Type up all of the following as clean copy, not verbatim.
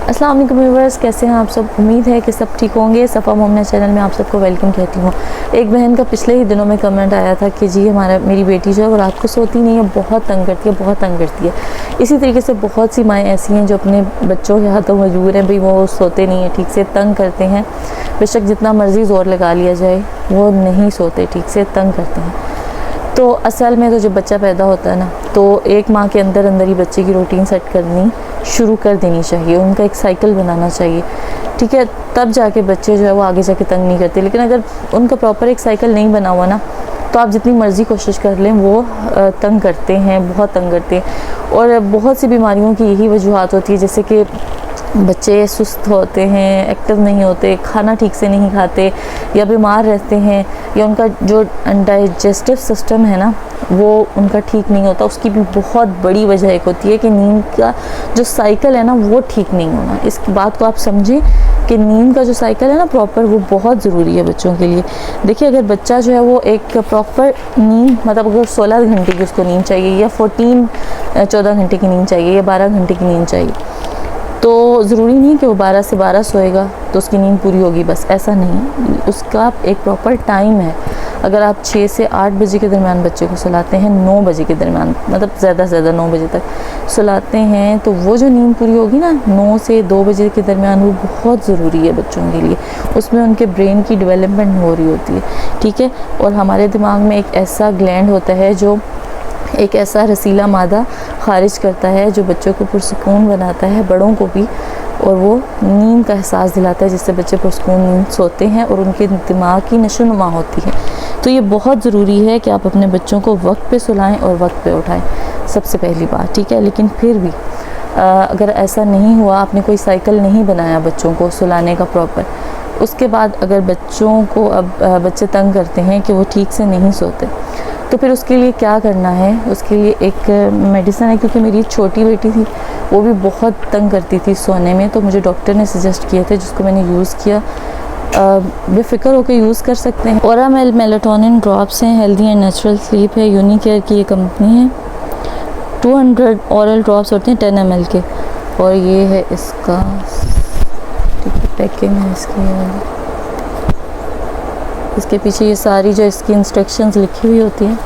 अस्सलाम वालेकुम व्यूअर्स, कैसे हैं आप सब। उम्मीद है कि सब ठीक होंगे। सफ़ा मोमना चैनल में आप सबको वेलकम कहती हूँ। एक बहन का पिछले ही दिनों में कमेंट आया था कि जी मेरी बेटी जो है वो रात को सोती नहीं है, बहुत तंग करती है, बहुत तंग करती है। इसी तरीके से बहुत सी माएँ ऐसी हैं जो अपने बच्चों के हाथों मजबूर हैं, भाई वो सोते नहीं हैं ठीक से, तंग करते हैं। बेशक जितना मर्ज़ी ज़ोर लगा लिया जाए वो नहीं सोते ठीक से, तंग करते हैं। तो असल में तो जब बच्चा पैदा होता है ना, तो एक माह के अंदर अंदर ही बच्चे की रूटीन सेट करनी शुरू कर देनी चाहिए, उनका एक साइकिल बनाना चाहिए, ठीक है। तब जाके बच्चे जो है वो आगे जाके तंग नहीं करते। लेकिन अगर उनका प्रॉपर एक साइकिल नहीं बना हुआ ना, तो आप जितनी मर्ज़ी कोशिश कर लें वो तंग करते हैं, बहुत तंग करते हैं। और बहुत सी बीमारियों की यही वजूहत होती है, जैसे कि बच्चे सुस्त होते हैं, एक्टिव नहीं होते, खाना ठीक से नहीं खाते, या बीमार रहते हैं, या उनका जो डाइजेस्टिव सिस्टम है ना वो उनका ठीक नहीं होता। उसकी भी बहुत बड़ी वजह एक होती है कि नींद का जो साइकिल है ना वो ठीक नहीं होना। इस बात को आप समझें कि नींद का जो साइकिल है ना प्रॉपर, वो बहुत ज़रूरी है बच्चों के लिए। देखिए, अगर बच्चा जो है वो एक प्रॉपर नींद, मतलब अगर 16 घंटे की उसको नींद चाहिए, या 14 घंटे की नींद चाहिए, या 12 घंटे की नींद चाहिए, तो ज़रूरी नहीं कि वो 12 से 12 सोएगा तो उसकी नींद पूरी होगी, बस ऐसा नहीं है। उसका एक प्रॉपर टाइम है। अगर आप 6 से 8 बजे के दरमियान बच्चे को सुलाते हैं, 9 बजे के दरमियान, मतलब ज़्यादा से ज़्यादा 9 बजे तक सुलाते हैं, तो वो जो नींद पूरी होगी ना 9 से 2 बजे के दरमियान, वो बहुत ज़रूरी है बच्चों के लिए। उसमें उनके ब्रेन की डेवलपमेंट हो रही होती है, ठीक है। और हमारे दिमाग में एक ऐसा ग्लैंड होता है जो एक ऐसा रसीला मादा खारिज करता है जो बच्चों को पुरसुकून बनाता है, बड़ों को भी, और वो नींद का एहसास दिलाता है, जिससे बच्चे पुरसुकून नींद सोते हैं और उनके दिमाग की नशोनुमा होती है। तो ये बहुत ज़रूरी है कि आप अपने बच्चों को वक्त पे सुलाएं और वक्त पे उठाएं, सबसे पहली बात, ठीक है। लेकिन फिर भी अगर ऐसा नहीं हुआ, आपने कोई साइकिल नहीं बनाया बच्चों को सुलाने का प्रॉपर, उसके बाद अगर बच्चों को अब बच्चे तंग करते हैं कि वो ठीक से नहीं सोते, तो फिर उसके लिए क्या करना है। उसके लिए एक मेडिसिन है, क्योंकि मेरी छोटी बेटी थी, वो भी बहुत तंग करती थी सोने में, तो मुझे डॉक्टर ने सजेस्ट किए थे, जिसको मैंने यूज़ किया। बेफिक्र होकर यूज़ कर सकते हैं। ओरामेल मेलाटोनिन ड्रॉप्स हैं, हेल्दी एंड नेचुरल स्लीप है, यूनिकेयर की ये कंपनी है। 200 ऑरल ड्रॉप्स होते हैं 10 ml के, और ये है इसका पैकिंग है इसकी। इसके पीछे ये सारी जो इसकी इंस्ट्रक्शंस लिखी हुई होती हैं।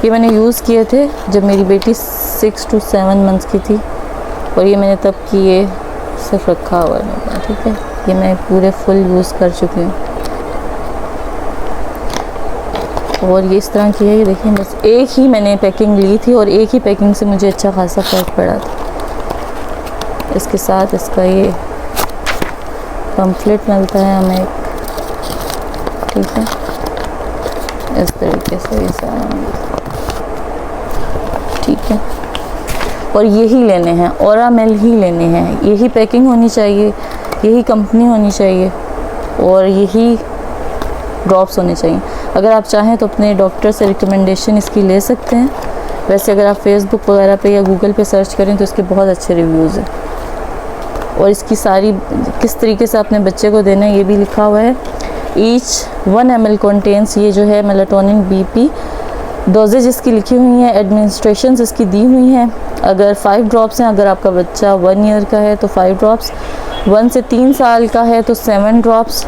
ये मैंने यूज़ किए थे जब मेरी बेटी 6 to 7 मंथ्स की थी, और ये मैंने तब की ये सिर्फ रखा हुआ है मेरे पास, ठीक है। ये मैं पूरे फुल यूज़ कर चुकी हूँ, और ये इस तरह की है। ये देखिए, बस एक ही मैंने पैकिंग ली थी, और एक ही पैकिंग से मुझे अच्छा खासा फ़र्क पड़ा था। इसके साथ इसका ये पम्फलेट मिलता है हमें, ठीक है, इस तरीके से ये सारा, ठीक है। और यही लेने हैं, ओरामेल ही लेने हैं, यही पैकिंग होनी चाहिए, यही कंपनी होनी चाहिए, और यही ड्रॉप्स होने चाहिए। अगर आप चाहें तो अपने डॉक्टर से रिकमेंडेशन इसकी ले सकते हैं। वैसे अगर आप फेसबुक वगैरह पे या गूगल पे सर्च करें तो इसके बहुत अच्छे रिव्यूज़ हैं, और इसकी सारी किस तरीके से अपने बच्चे को देना है ये भी लिखा हुआ है। ईच 1 ml कंटेंस, ये जो है मेलाटोनिन BP, डोजेज इसकी लिखी हुई हैं, एडमिनिस्ट्रेशंस इसकी दी हुई हैं। अगर 5 ड्रॉप्स हैं, अगर आपका बच्चा 1 ईयर का है तो 5 ड्रॉप्स, 1 से 3 साल का है तो 7 ड्रॉप्स,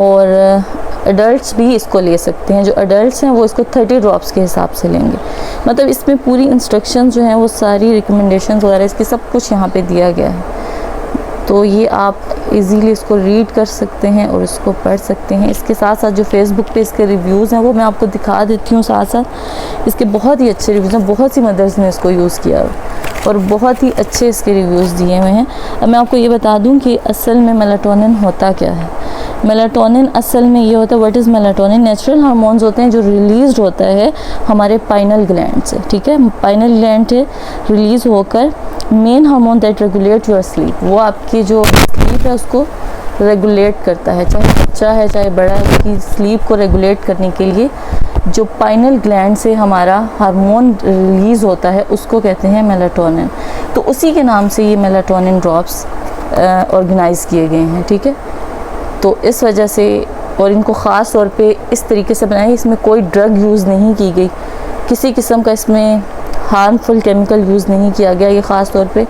और एडल्ट्स भी इसको ले सकते हैं। जो एडल्ट्स हैं वो इसको 30 ड्रॉप्स के हिसाब से लेंगे। मतलब इसमें पूरी इंस्ट्रक्शंस जो हैं वो सारी रिकमेंडेशंस वगैरह इसकी सब कुछ यहाँ पे दिया गया है। तो ये आप इजीली इसको रीड कर सकते हैं और इसको पढ़ सकते हैं। इसके साथ साथ जो फेसबुक पे इसके रिव्यूज़ हैं वो मैं आपको दिखा देती हूँ साथ साथ। इसके बहुत ही अच्छे रिव्यूज़ हैं, बहुत सी मदर्स ने इसको यूज़ किया और बहुत ही अच्छे इसके रिव्यूज़ दिए हुए हैं। अब मैं आपको ये बता दूँ कि असल में मेलाटोनिन होता क्या है। मेलाटोनिन असल में ये होता है, what is melatonin, natural hormones होते हैं जो रिलीज़ होता है हमारे पाइनल ग्लैंड से, ठीक है। पाइनल ग्लैंड से रिलीज़ होकर main hormone that regulate your sleep, वो आपकी जो स्लीप है उसको रेगुलेट करता है। चाहे बच्चा है चाहे बड़ा है, उसकी स्लीप को रेगुलेट करने के लिए जो पाइनल ग्लैंड से हमारा हार्मोन रिलीज़ होता है उसको कहते हैं मेलाटोनिन। तो उसी के नाम से ये मेलाटोनिन ड्रॉप्स ऑर्गेनाइज़ किए गए हैं, ठीक है। तो इस वजह से, और इनको ख़ास तौर पे इस तरीके से बनाया, इसमें कोई ड्रग यूज़ नहीं की गई, किसी किस्म का इसमें हार्मफुल केमिकल यूज़ नहीं किया गया। ये ख़ास तौर पे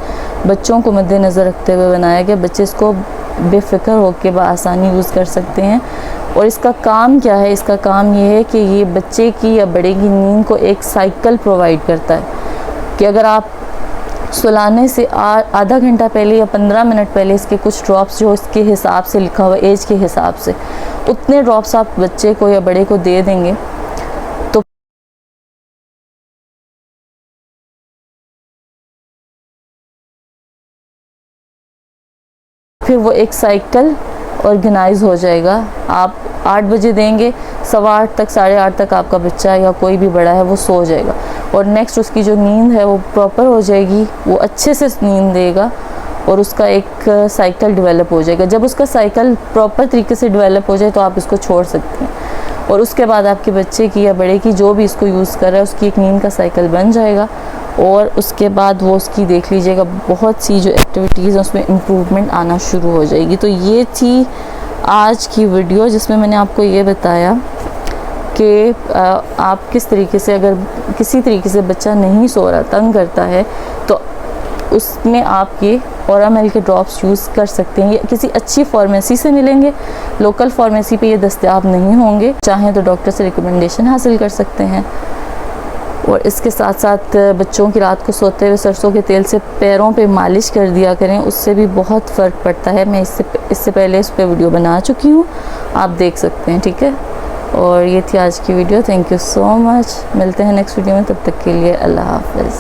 बच्चों को मद्देनज़र रखते हुए बनाया गया। बच्चे इसको बेफ़िक्र होकर बआसानी यूज़ कर सकते हैं। और इसका काम क्या है? इसका काम ये है कि ये बच्चे की या बड़े की नींद को एक साइकिल प्रोवाइड करता है कि अगर आप सुलाने से आधा घंटा पहले या 15 मिनट पहले इसके कुछ ड्रॉप्स जो इसके हिसाब से लिखा हुआ एज के हिसाब से उतने ड्रॉप्स आप बच्चे को या बड़े को दे देंगे तो फिर वो एक साइकिल ऑर्गेनाइज हो जाएगा। आप 8 बजे देंगे, 7:15 तक 8:30 तक आपका बच्चा या कोई भी बड़ा है वो सो जाएगा और नेक्स्ट उसकी जो नींद है वो प्रॉपर हो जाएगी, वो अच्छे से नींद देगा और उसका एक साइकिल डेवलप हो जाएगा। जब उसका साइकिल प्रॉपर तरीके से डेवलप हो जाए तो आप इसको छोड़ सकते हैं और उसके बाद आपके बच्चे की या बड़े की जो भी इसको यूज़ कर रहा है उसकी एक नींद का साइकिल बन जाएगा और उसके बाद वो उसकी देख लीजिएगा बहुत सी जो एक्टिविटीज़ हैं उसमें इम्प्रूवमेंट आना शुरू हो जाएगी। तो ये थी आज की वीडियो जिसमें मैंने आपको ये बताया कि आप किस तरीके से अगर किसी तरीके से बच्चा नहीं सो रहा, तंग करता है, तो उसमें आप ये ओरामेल के ड्रॉप्स यूज़ कर सकते हैं। ये किसी अच्छी फार्मेसी से मिलेंगे, लोकल फार्मेसी पे ये दस्तयाब नहीं होंगे। चाहें तो डॉक्टर से रिकमेंडेशन हासिल कर सकते हैं। और इसके साथ साथ बच्चों की रात को सोते हुए सरसों के तेल से पैरों पे मालिश कर दिया करें, उससे भी बहुत फ़र्क पड़ता है। मैं इससे पहले इस पर वीडियो बना चुकी हूँ, आप देख सकते हैं, ठीक है। और ये थी आज की video. Thank you so much. मिलते हैं नेक्स्ट वीडियो में, तब तक के लिए अल्लाह हाफ़िज़।